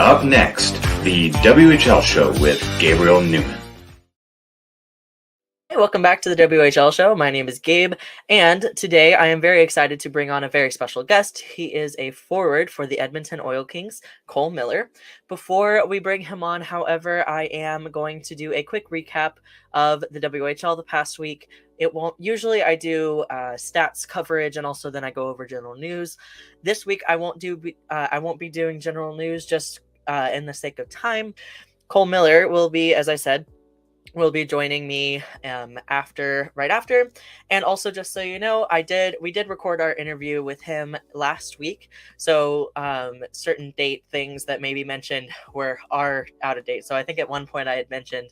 Up next, the WHL Show with Gabriel Neumann. Hey, welcome back to the WHL Show. My name is Gabe, and today I am very excited to bring on a very special guest. He is a forward for the Edmonton Oil Kings, Cole Miller. Before we bring him on, however, I am going to do a quick recap of the WHL the past week. It won't usually I do stats coverage, and also then I go over general news. This week I won't be doing general news just in the sake of time. Cole Miller will be, as I said, will be joining me right after. And also, just so you know, we did record our interview with him last week, so certain date things that maybe mentioned are out of date. So I think at one point I had mentioned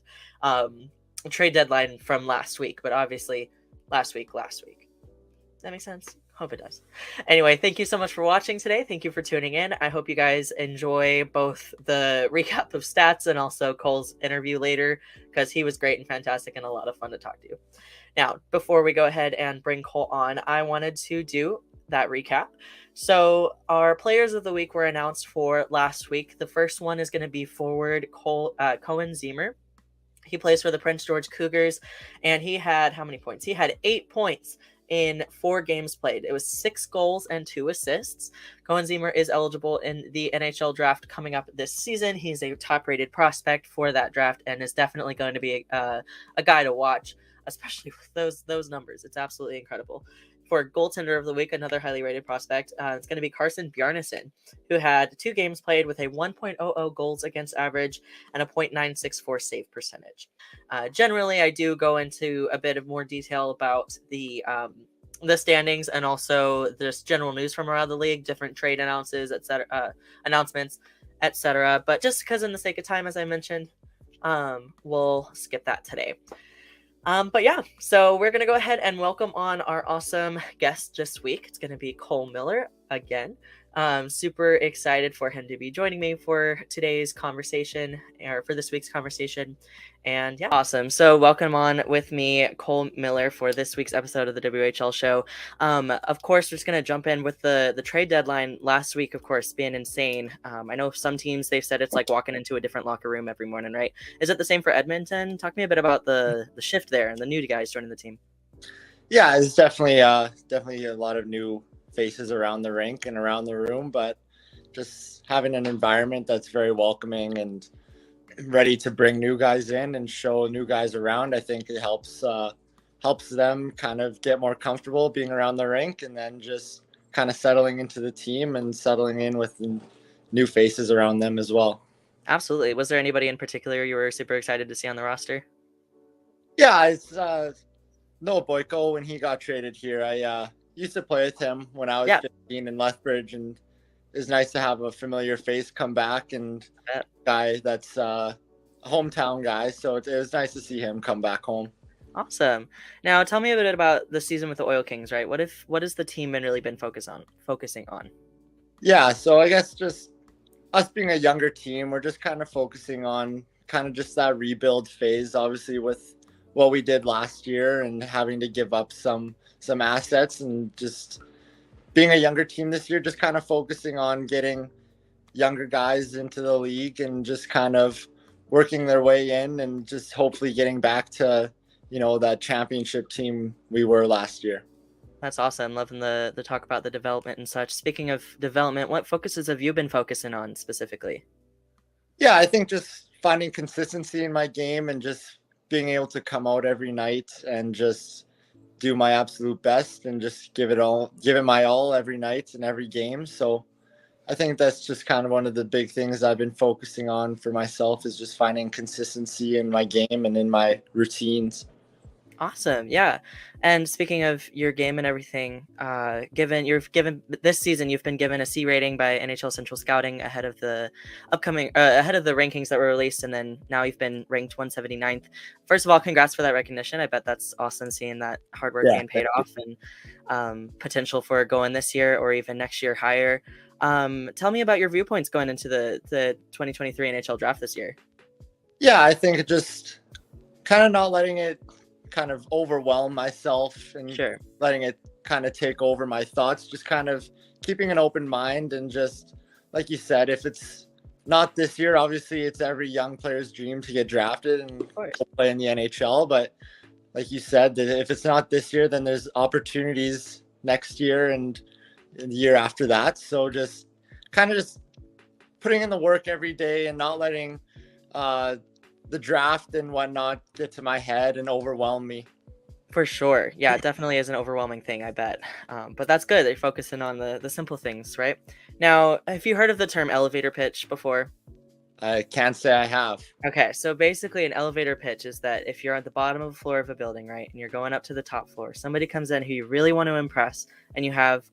trade deadline from last week, but obviously last week. Does that make sense? Hope it does. Anyway, thank you so much for watching today. Thank you for tuning in. I hope you guys enjoy both the recap of stats and also Cole's interview later, because he was great and fantastic and a lot of fun to talk to. Now, before we go ahead and bring Cole on, I wanted to do that recap. So our players of the week were announced for last week. The first one is going to be forward Cohen Ziemer. He plays for the Prince George Cougars, and he had how many points? He had 8 points in 4 games played. It was 6 goals and 2 assists. Cohen Ziemer is eligible in the NHL draft coming up this season. He's a top-rated prospect for that draft and is definitely going to be a guy to watch, especially with those numbers. It's absolutely incredible. For goaltender of the week, another highly rated prospect, it's going to be Carson Bjarnason, who had 2 games played with a 1.00 goals against average and a .964 save percentage. Generally, I do go into a bit of more detail about the standings and also just general news from around the league, different trade announcements, etc. But just because in the sake of time, as I mentioned, we'll skip that today. But yeah, so we're going to go ahead and welcome on our awesome guest this week. It's going to be Cole Miller again. Super excited for him to be joining me for today's conversation, or for this week's conversation. And yeah, awesome. So welcome on with me, Cole Miller, for this week's episode of the WHL Show. Of course, we're just going to jump in with the trade deadline last week, of course, being insane. I know some teams, they've said it's like walking into a different locker room every morning, right? Is it the same for Edmonton? Talk to me a bit about the shift there and the new guys joining the team. Yeah, it's definitely a lot of new faces around the rink and around the room, but just having an environment that's very welcoming and ready to bring new guys in and show new guys around. I think it helps them kind of get more comfortable being around the rink, and then just kind of settling into the team and settling in with new faces around them as well. Absolutely. Was there anybody in particular you were super excited to see on the roster? Yeah, it's Noah Boyko. When he got traded here, I used to play with him when I was 15 in Lethbridge, and it's nice to have a familiar face come back, and a guy that's a hometown guy. So it was nice to see him come back home. Awesome. Now tell me a bit about the season with the Oil Kings, right? What has the team really been focusing on? Yeah, so I guess just us being a younger team, we're just kind of focusing on kind of just that rebuild phase, obviously with what we did last year and having to give up some assets, and just being a younger team this year, just kind of focusing on getting younger guys into the league and just kind of working their way in and just hopefully getting back to, that championship team we were last year. That's awesome. Loving the talk about the development and such. Speaking of development, what focuses have you been focusing on specifically? Yeah, I think just finding consistency in my game and just being able to come out every night and just do my absolute best and just give it my all every night and every game. So I think that's just kind of one of the big things I've been focusing on for myself, is just finding consistency in my game and in my routines. Awesome. Yeah. And speaking of your game and everything, this season, you've been given a C rating by NHL Central Scouting ahead of the rankings that were released. And then now you've been ranked 179th. First of all, congrats for that recognition. I bet that's awesome seeing that hard work being paid off, and potential for going this year or even next year higher. Tell me about your viewpoints going into the 2023 NHL draft this year. Yeah, I think just kind of not letting it kind of overwhelm myself and letting it kind of take over my thoughts, just kind of keeping an open mind, and just like you said, if it's not this year. Obviously, it's every young player's dream to get drafted and go play in the NHL. But like you said, that if it's not this year, then there's opportunities next year and the year after that. So just kind of just putting in the work every day and not letting the draft and whatnot get to my head and overwhelm me. For sure. Yeah, it definitely is an overwhelming thing, I bet. But that's good. They're focusing on the simple things, right? Now, have you heard of the term elevator pitch before? I can't say I have. Okay, so basically an elevator pitch is that if you're at the bottom of the floor of a building, right, and you're going up to the top floor, somebody comes in who you really want to impress, and you have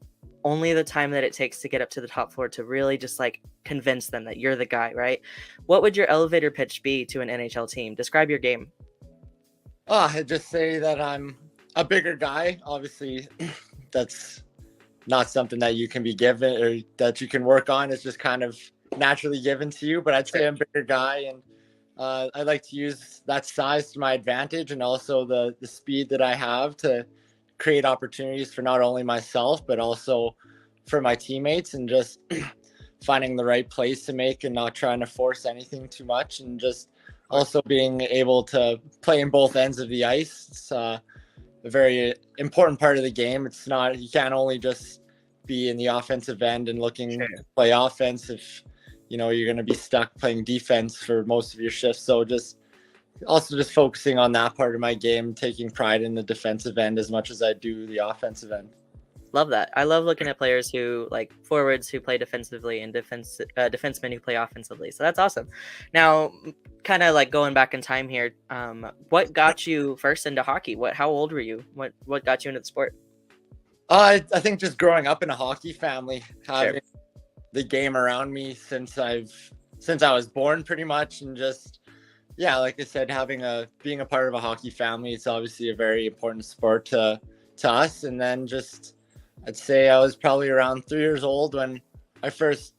only the time that it takes to get up to the top floor to really just like convince them that you're the guy, right? What would your elevator pitch be to an NHL team? Describe your game. I'd just say that I'm a bigger guy. Obviously, that's not something that you can be given or that you can work on. It's just kind of naturally given to you. But I'd say I'm a bigger guy, and I like to use that size to my advantage, and also the speed that I have to create opportunities for not only myself but also for my teammates, and just finding the right place to make and not trying to force anything too much, and just also being able to play in both ends of the ice. It's a very important part of the game. It's not, you can't only just be in the offensive end and looking to play offense if you're going to be stuck playing defense for most of your shifts. So just focusing on that part of my game, taking pride in the defensive end as much as I do the offensive end. Love that. I love looking at players who like forwards who play defensively and defensemen who play offensively. So that's awesome. Now, kind of like going back in time here, what got you first into hockey? How old were you? What got you into the sport? I think just growing up in a hockey family, having the game around me since I was born, pretty much, and just like I said, being a part of a hockey family, it's obviously a very important sport to us. And then I'd say I was probably around 3 years old when I first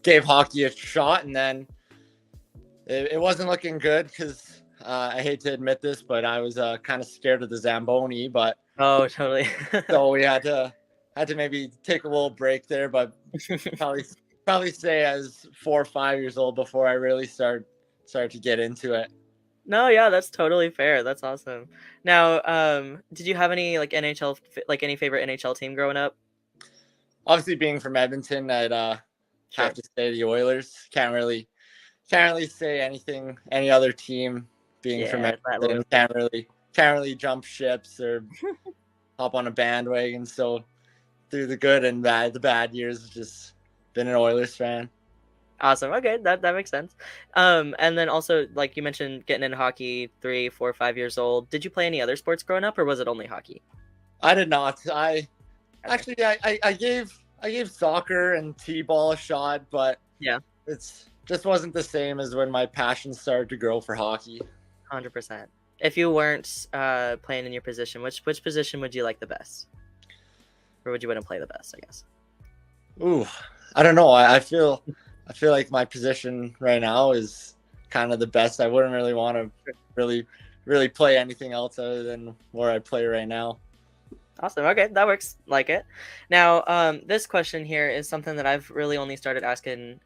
gave hockey a shot, and then it wasn't looking good because I hate to admit this, but I was kind of scared of the Zamboni. But oh, totally. So we had to maybe take a little break there, but probably say I was 4 or 5 years old before I really started to get into it. No, yeah, that's totally fair. That's awesome. Now, did you have any like NHL, like any favorite NHL team growing up? Obviously, being from Edmonton, I'd have to say the Oilers. Can't really say any other team. Being from Edmonton, can't really jump ships or hop on a bandwagon. So through the good and the bad years, just been an Oilers fan. Awesome. Okay, that makes sense. And then also, like you mentioned, getting into hockey 3, 4, 5 years old. Did you play any other sports growing up, or was it only hockey? I did not. I gave soccer and t-ball a shot, but it's just wasn't the same as when my passion started to grow for hockey. 100%. If you weren't playing in your position, which position would you like the best, or would you want to play the best? I guess. Ooh, I don't know. I feel like my position right now is kind of the best. I wouldn't really want to really play anything else other than where I play right now. Awesome. Okay, that works. Like it. Now, this question here is something that I've really only started asking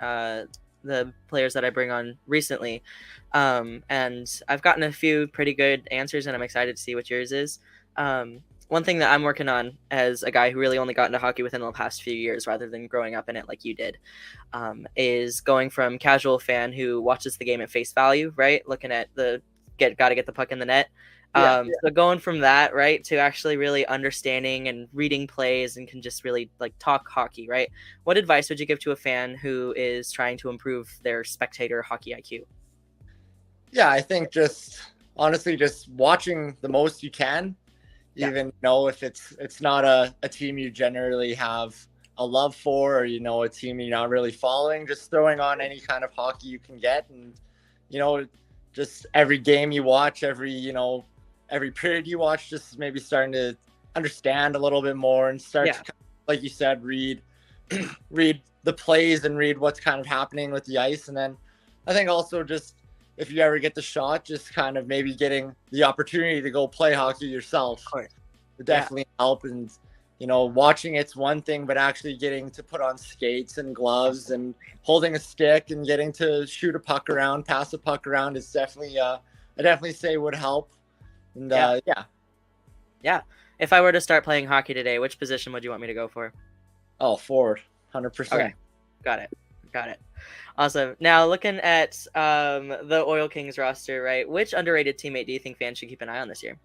the players that I bring on recently, and I've gotten a few pretty good answers, and I'm excited to see what yours is. One thing that I'm working on as a guy who really only got into hockey within the past few years rather than growing up in it like you did, is going from casual fan who watches the game at face value, right? Looking at gotta get the puck in the net. So going from that, right, to actually really understanding and reading plays and can just really like talk hockey, right? What advice would you give to a fan who is trying to improve their spectator hockey IQ? Yeah, I think honestly just watching the most you can. Even if it's not a team you generally have a love for, or a team you're not really following, just throwing on any kind of hockey you can get, and just every game you watch, every period you watch, just maybe starting to understand a little bit more and start to, like you said, read the plays and read what's kind of happening with the ice. And then I think also just if you ever get the shot, just kind of maybe getting the opportunity to go play hockey yourself would definitely help. And, watching it's one thing, but actually getting to put on skates and gloves and holding a stick and getting to shoot a puck around, pass a puck around is definitely, I definitely say would help. And Yeah. If I were to start playing hockey today, which position would you want me to go for? Oh, forward, 100%. Okay, got it. Awesome. Now looking at the Oil Kings roster, right? Which underrated teammate do you think fans should keep an eye on this year?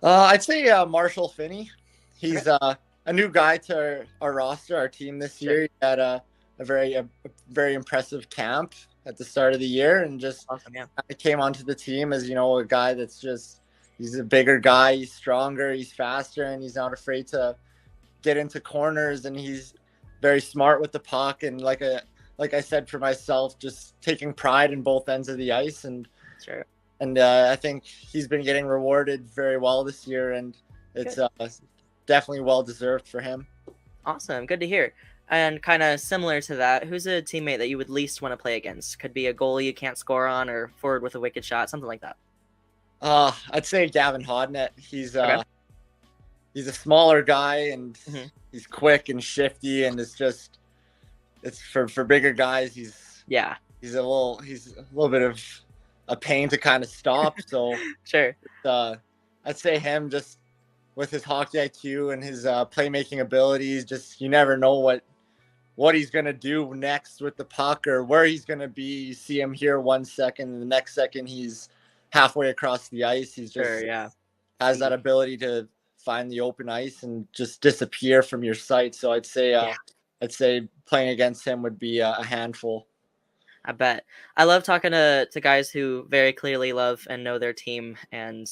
I'd say Marshall Finney. He's a new guy to our roster, our team this year. He had a very impressive camp at the start of the year, and just Awesome, yeah. came onto the team as a guy that's just, he's a bigger guy, he's stronger, he's faster, and he's not afraid to get into corners, and he's very smart with the puck, and like I said for myself, just taking pride in both ends of the ice, and Sure. And I think he's been getting rewarded very well this year, and it's definitely well deserved for him. Awesome. Good to hear. And kind of similar to that, who's a teammate that you would least want to play against? Could be a goalie you can't score on, or forward with a wicked shot, something like that. I'd say Gavin Hodnett. He's a smaller guy, and he's quick and shifty, and it's for bigger guys. He's a little bit of a pain to kind of stop. So Sure. I'd say him, just with his hockey IQ and his playmaking abilities. Just, you never know what he's gonna do next with the puck, or where he's gonna be. You see him here 1 second, and the next second he's halfway across the ice. He's just has that ability to find the open ice and just disappear from your sight. So I'd say playing against him would be a handful. I bet. I love talking to guys who very clearly love and know their team and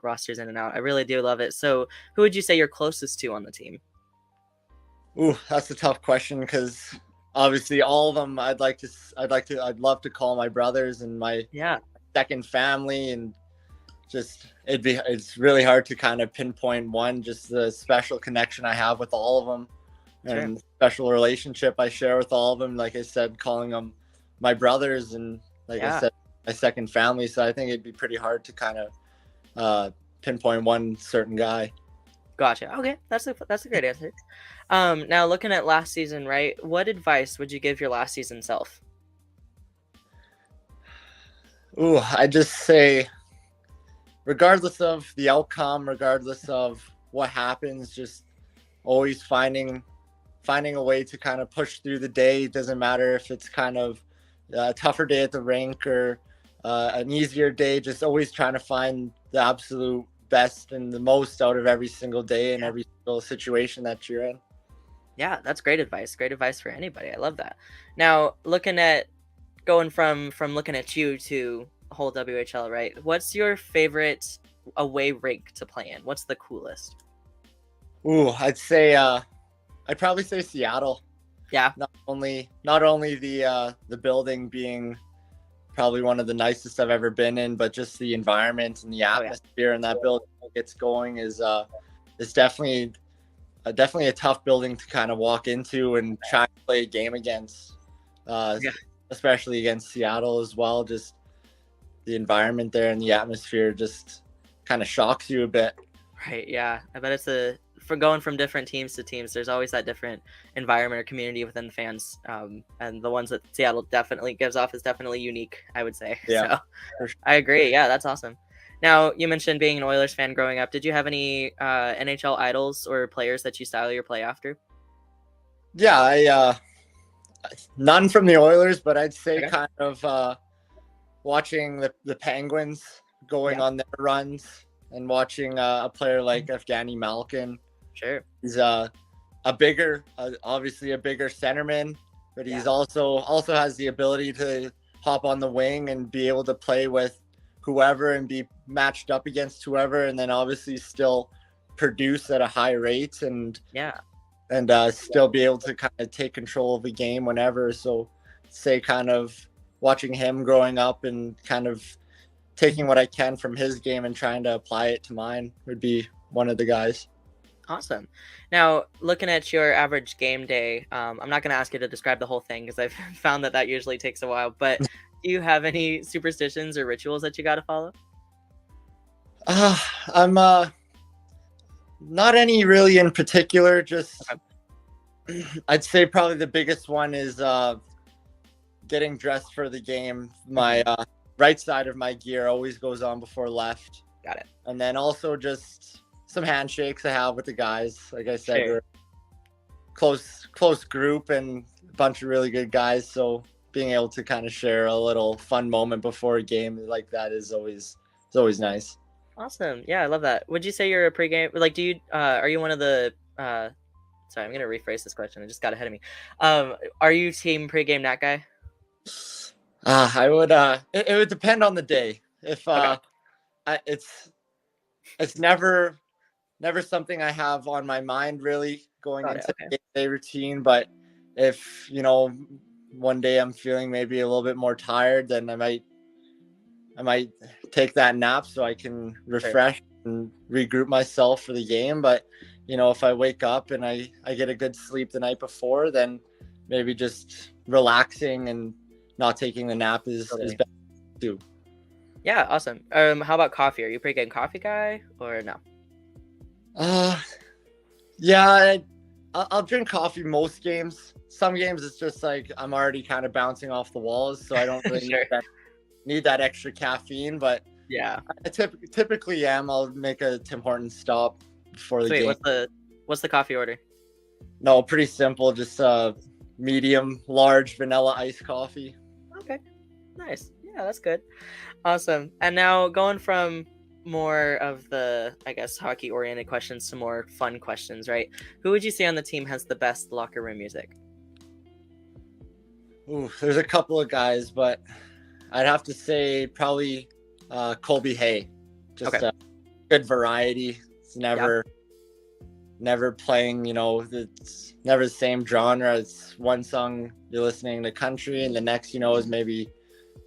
rosters in and out. I really do love it. So who would you say you're closest to on the team? Ooh, that's a tough question, because obviously all of them I'd love to call my brothers and my second family, and just it's really hard to kind of pinpoint one. Just the special connection I have with all of them, and special relationship I share with all of them. Like I said, calling them my brothers, and I said, my second family. So I think it'd be pretty hard to kind of pinpoint one certain guy. Gotcha. Okay, that's a great answer. Now looking at last season, right? What advice would you give your last season self? Ooh, I just say, regardless of the outcome, regardless of what happens, just always finding a way to kind of push through the day. It doesn't matter if it's kind of a tougher day at the rink or an easier day. Just always trying to find the absolute best and the most out of every single day and every single situation that you're in. Yeah, that's great advice. Great advice for anybody. I love that. Now, going from looking at you to whole WHL, right? What's your favorite away rink to play in? What's the coolest? Ooh, I'd probably say Seattle. Yeah. Not only the building being probably one of the nicest I've ever been in, but just the environment and the atmosphere in that building that gets going is definitely a tough building to kind of walk into and try to play a game against, especially against Seattle as well. Just the environment there and the atmosphere just kind of shocks you a bit. Right. Yeah. I bet it's for going from different teams to teams, there's always that different environment or community within the fans. And the ones that Seattle definitely gives off is definitely unique, I would say. Yeah, so, I agree. Yeah, that's awesome. Now, you mentioned being an Oilers fan growing up. Did you have any NHL idols or players that you style your play after? Yeah, I none from the Oilers, but I'd say kind of watching the Penguins going on their runs and watching a player like Evgeny Malkin. Sure. He's obviously a bigger centerman, but he's also has the ability to hop on the wing and be able to play with whoever and be matched up against whoever, and then obviously still produce at a high rate and still be able to kind of take control of the game whenever. So say kind of watching him growing up and kind of taking what I can from his game and trying to apply it to mine would be one of the guys. Awesome. Now, looking at your average game day, I'm not going to ask you to describe the whole thing because I've found that usually takes a while, but do you have any superstitions or rituals that you got to follow? I'm Not any really in particular. Just Okay. I'd say probably the biggest one is getting dressed for the game. My right side of my gear always goes on before left. Got it. And then also just some handshakes I have with the guys. Like I said, Sure. we're close group and a bunch of really good guys. So being able to kind of share a little fun moment before a game like that is always nice. Awesome. Yeah, I love that. Would you say you're a pregame? Like, do you are you one of the sorry, I'm gonna rephrase this question. It just got ahead of me. Are you team pregame Nat guy? I would it would depend on the day. If Okay. it's never something I have on my mind really going Got it. into Okay. the day routine, but if one day I'm feeling maybe a little bit more tired, then I might take that nap so I can refresh and regroup myself for the game. But if I wake up and I get a good sleep the night before, then maybe just relaxing and not taking the nap is better too. Yeah, awesome. How about coffee? Are you a pregame coffee guy or no? Yeah, I'll drink coffee most games. Some games it's just like I'm already kind of bouncing off the walls, so I don't really Sure. need that extra caffeine. But Yeah. I typically am. I'll make a Tim Hortons stop before the Sweet. game. What's the coffee order? No, pretty simple. Just medium, large vanilla iced coffee. Okay. Nice. Yeah, that's good. Awesome. And now going from more of the, I guess, hockey oriented questions to more fun questions, right? Who would you say on the team has the best locker room music? Ooh, there's a couple of guys, but I'd have to say probably Colby Hay. Just Okay. good variety. It's never playing, it's never the same genre. It's one song you're listening to country and the next, is maybe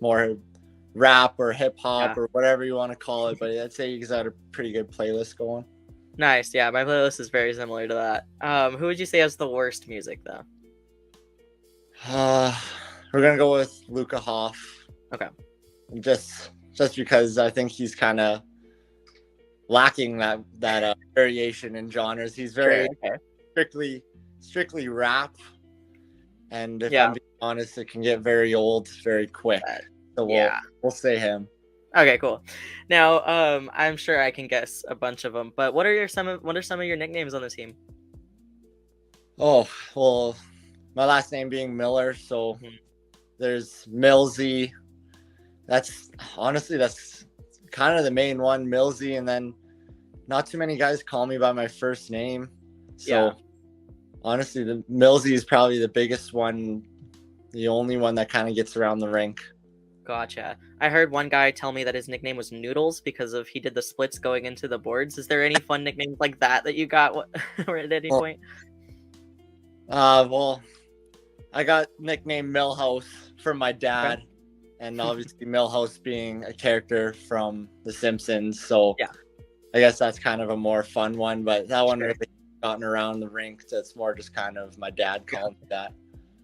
more rap or hip hop or whatever you want to call it. But I'd say you guys got a pretty good playlist going. Nice. Yeah, my playlist is very similar to that. Who would you say has the worst music though? We're gonna go with Luca Hoff. Okay. Just because I think he's kind of lacking that variation in genres. He's very strictly rap, and if I'm being honest, it can get very old very quick. So we'll say him. Okay, cool. Now, I'm sure I can guess a bunch of them, but what are some of your nicknames on the team? Oh, well, my last name being Miller, so there's Millsy. That's kind of the main one, Millsy, and then not too many guys call me by my first name. So honestly, the Millsy is probably the biggest one, the only one that kind of gets around the rink. Gotcha. I heard one guy tell me that his nickname was Noodles because he did the splits going into the boards. Is there any fun nicknames like that you got at any point? Well, I got nicknamed Millhouse from my dad, and obviously Millhouse being a character from The Simpsons. So I guess that's kind of a more fun one, but that one really gotten around the rink. So it's more just kind of my dad calling me that.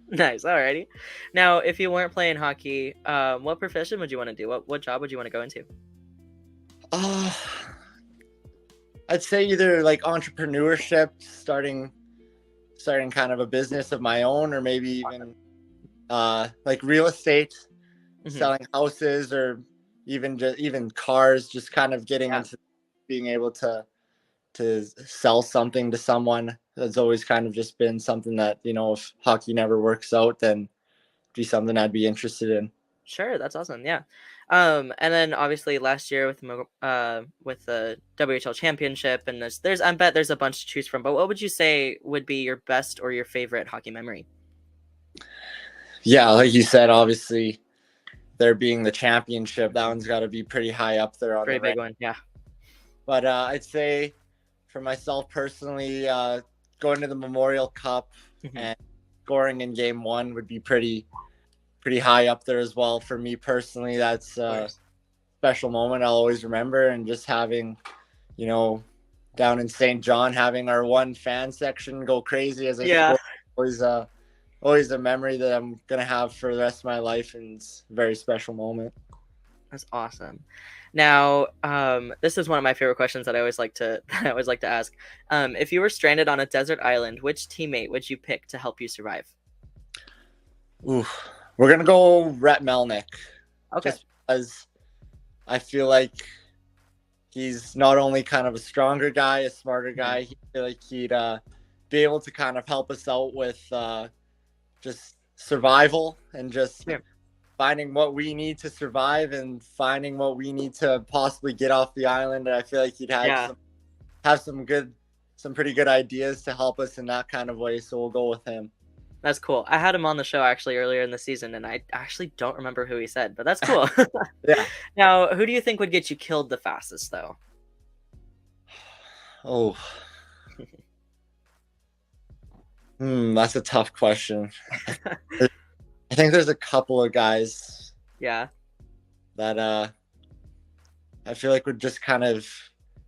Nice. Alrighty. Now, if you weren't playing hockey, what profession would you want to do? What job would you want to go into? I'd say either like entrepreneurship, starting kind of a business of my own, or maybe even like real estate, selling houses, or even cars. Just kind of getting into being able to sell something to someone. That's always kind of just been something that, if hockey never works out, then it'd be something I'd be interested in. Sure, that's awesome. Yeah. And then obviously last year with the WHL championship, and I bet there's a bunch to choose from, but what would you say would be your best or your favorite hockey memory? Yeah, like you said, obviously there being the championship, that one's got to be pretty high up there on pretty the big rank. one. Yeah. But I'd say for myself personally, going to the Memorial Cup and scoring in game 1 would be pretty high up there as well. For me personally, that's a special moment I'll always remember. And just having, down in St. John, having our one fan section go crazy as I scored, always a memory that I'm going to have for the rest of my life. And it's a very special moment. That's awesome. Now, this is one of my favorite questions that I always like to ask. If you were stranded on a desert island, which teammate would you pick to help you survive? Oof. We're gonna go Rhett Melnick, Okay. just because I feel like he's not only kind of a stronger guy, a smarter guy. I feel like he'd be able to kind of help us out with just survival and just Yeah. finding what we need to survive and finding what we need to possibly get off the island. And I feel like he'd have some pretty good ideas to help us in that kind of way. So we'll go with him. That's cool. I had him on the show actually earlier in the season, and I actually don't remember who he said, but that's cool. Yeah. Now, who do you think would get you killed the fastest, though? Oh. That's a tough question. I think there's a couple of guys Yeah. that I feel like would just kind of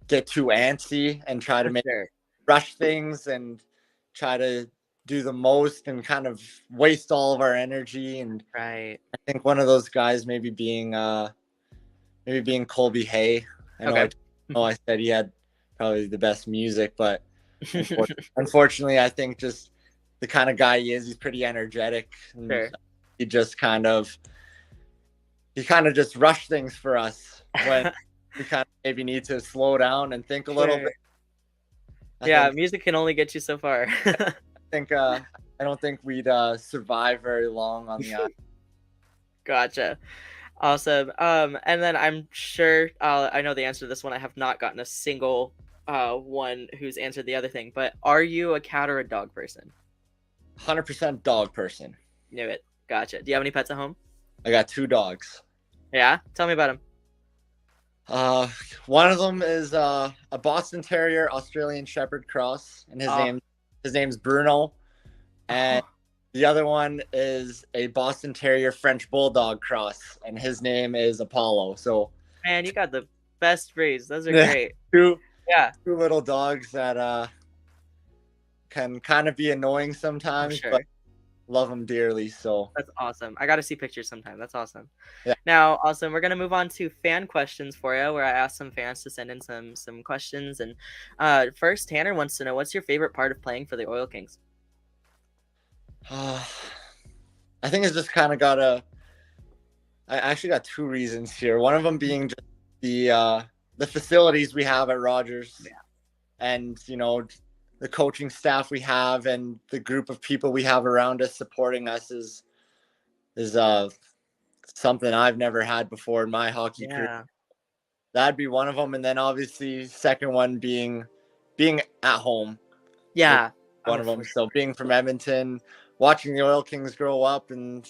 get too antsy and try to rush things and try to do the most and kind of waste all of our energy. And Right. I think one of those guys maybe being Colby Hay. I know I said he had probably the best music, but unfortunately, I think just the kind of guy he is, he's pretty energetic. And Sure. he kind of just rushed things for us when we kind of maybe need to slow down and think a little bit. Music can only get you so far. I don't think we'd survive very long on the island. Gotcha. Awesome. And then I'm sure I know the answer to this one. I have not gotten a single one who's answered the other thing, but are you a cat or a dog person? 100% dog person. Knew it. Gotcha. Do you have any pets at home? I got 2 dogs. Yeah? Tell me about them. One of them is a Boston Terrier Australian Shepherd cross, and his name's Bruno, and the other one is a Boston Terrier French Bulldog cross, and his name is Apollo. So, man, you got the best breeds. Those are great. Two little dogs that can kind of be annoying sometimes, but love them dearly. So that's awesome. I got to see pictures sometime. That's awesome. Yeah. Now, awesome. We're gonna move on to fan questions for you, where I asked some fans to send in some questions. And first, Tanner wants to know, what's your favorite part of playing for the Oil Kings? I think it's just kind of I actually got 2 reasons here. One of them being just the facilities we have at Rogers, and the coaching staff we have and the group of people we have around us supporting us is something I've never had before in my hockey career. That'd be one of them, and then obviously second one being at home. Yeah, one of them. So being from Edmonton, watching the Oil Kings grow up, and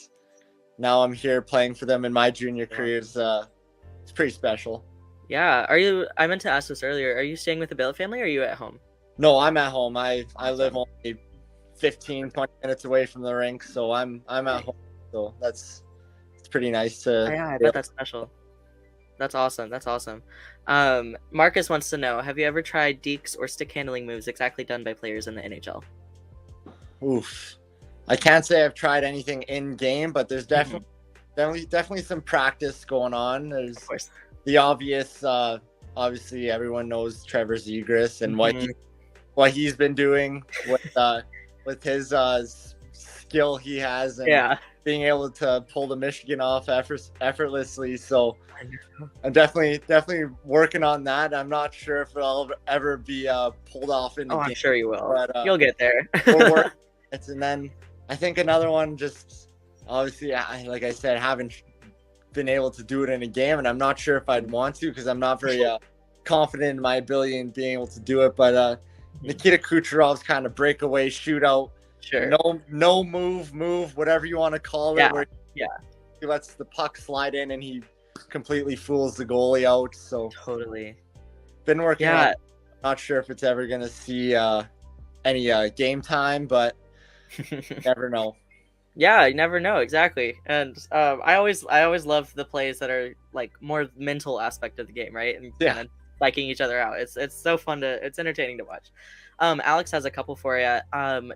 now I'm here playing for them in my junior career is it's pretty special. Yeah. I meant to ask this earlier. Are you staying with the Bale family or are you at home? No, I'm at home. I live only 15, 20 minutes away from the rink, so I'm at home. So it's pretty nice to. Yeah, I bet that's special. That's awesome. That's awesome. Marcus wants to know, have you ever tried dekes or stick handling moves exactly done by players in the NHL? Oof. I can't say I've tried anything in game, but there's definitely some practice going on. There's the obvious. Obviously, everyone knows Trevor Zegras and what he's been doing with his skill he has, and being able to pull the Michigan off effortlessly. So I'm definitely working on that. I'm not sure if it'll ever be pulled off in the game. I'm sure you will. But, you'll get there. And then I think another one, just obviously, like I said, haven't been able to do it in a game, and I'm not sure if I'd want to because I'm not very confident in my ability in being able to do it. But Nikita Kucherov's kind of breakaway shootout, no move, whatever you want to call it, where he lets the puck slide in and he completely fools the goalie out. So totally been working on it. Not sure if it's ever gonna see any game time, but never know. Yeah, you never know, exactly. And I always love the plays that are like more mental aspect of the game, right? And kind of liking each other out. It's so fun it's entertaining to watch. Alex has a couple for you.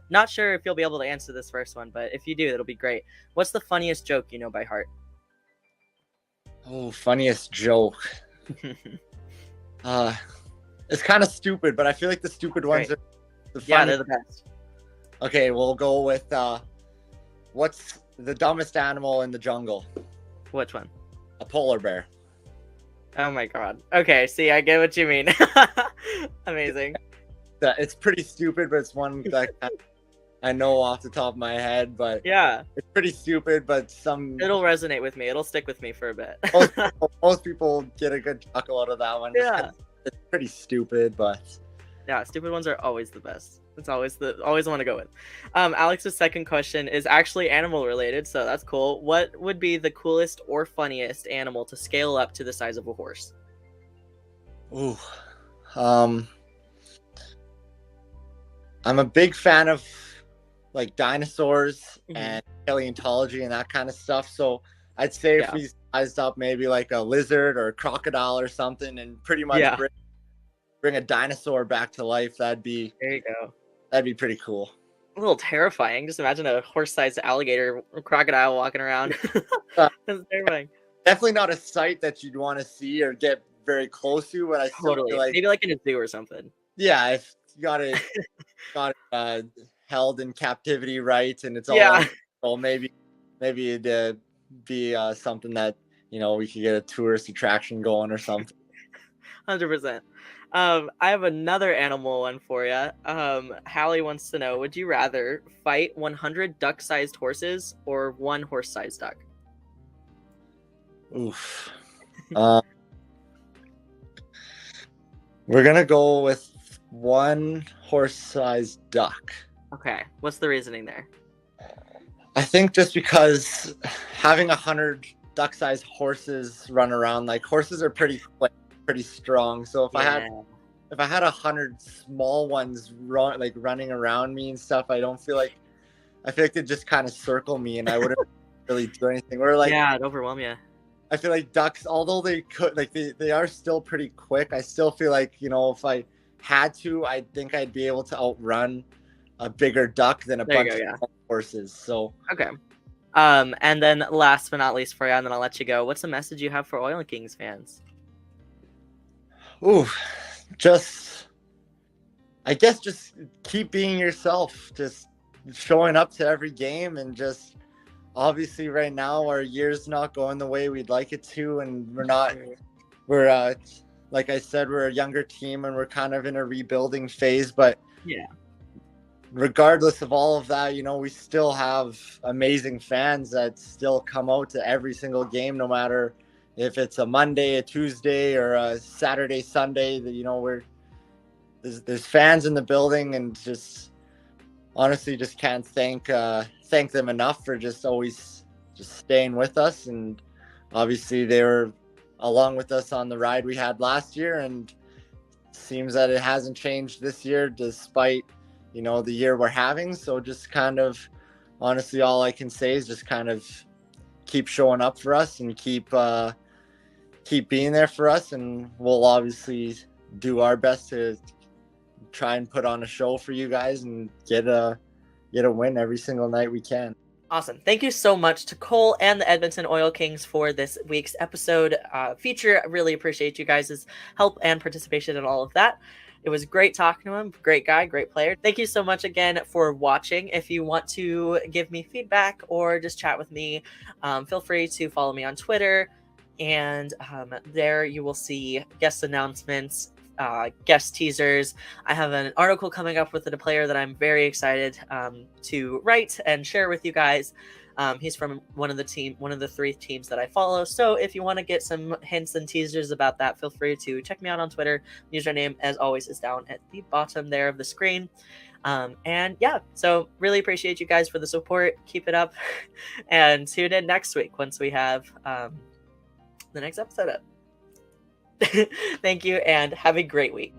Not sure if you'll be able to answer this first one, but if you do, it'll be great. What's the funniest joke you know by heart? Oh, funniest joke. It's kind of stupid, but I feel like the stupid ones Great. are the Yeah, funny. they're the best. Okay, we'll go with what's the dumbest animal in the jungle? Which one? A polar bear. Oh my god. Okay, see, I get what you mean. Amazing. It's pretty stupid, but it's one that I know off the top of my head. But Yeah, it's pretty stupid, but it'll resonate with me. It'll stick with me for a bit. most people get a good chuckle out of that one. Just Yeah. 'cause it's pretty stupid, but Yeah, stupid ones are always the best. It's always the one to go with. Alex's second question is actually animal related, so that's cool. What would be the coolest or funniest animal to scale up to the size of a horse? ooh, I'm a big fan of like dinosaurs and paleontology and that kind of stuff. So I'd say if we sized up maybe like a lizard or a crocodile or something, and pretty much bring a dinosaur back to life, There you go. that'd be pretty cool. A little terrifying. Just imagine a horse-sized alligator or crocodile walking around. That's terrifying. Definitely not a sight that you'd want to see or get very close to, but I still feel like maybe like in a zoo or something. Yeah, if you got it held in captivity, right, and it's all well, maybe it'd be something that we could get a tourist attraction going or something. 100%. I have another animal one for you. Hallie wants to know: would you rather fight 100 duck-sized horses or one horse-sized duck? Oof. We're gonna go with one horse-sized duck. Okay, what's the reasoning there? I think just because having 100 duck-sized horses run around, like horses are pretty quick, pretty strong. So if I had 100 small ones running around me and stuff, I feel like they'd just kind of circle me and I wouldn't really do anything. Or like it'd overwhelm you. I feel like ducks, although they could they are still pretty quick, I still feel like if I had to, I think I'd be able to outrun a bigger duck than a bunch of horses. So okay. And then last but not least for you, and then I'll let you go. What's the message you have for Oil Kings fans? Ooh, I guess just keep being yourself, just showing up to every game, and just obviously right now our year's not going the way we'd like it to, and we're like I said, we're a younger team and we're kind of in a rebuilding phase, but regardless of all of that, we still have amazing fans that still come out to every single game, no matter if it's a Monday, a Tuesday, or a Saturday, Sunday. That there's fans in the building, and just honestly just can't thank them enough for just always just staying with us. And obviously they were along with us on the ride we had last year, and it seems that it hasn't changed this year despite the year we're having. So just kind of honestly all I can say is just kind of keep showing up for us and keep being there for us, and we'll obviously do our best to try and put on a show for you guys and get a win every single night we can. Awesome. Thank you so much to Cole and the Edmonton Oil Kings for this week's episode feature. I really appreciate you guys' help and participation in all of that. It was great talking to him. Great guy, great player. Thank you so much again for watching. If you want to give me feedback or just chat with me, feel free to follow me on Twitter. And there you will see guest announcements, guest teasers. I have an article coming up with a player that I'm very excited to write and share with you guys. He's from one of the 3 teams that I follow. So if you want to get some hints and teasers about that, feel free to check me out on Twitter. Username, as always, is down at the bottom there of the screen. And yeah, so really appreciate you guys for the support. Keep it up and tune in next week once we have the next episode up. Thank you and have a great week.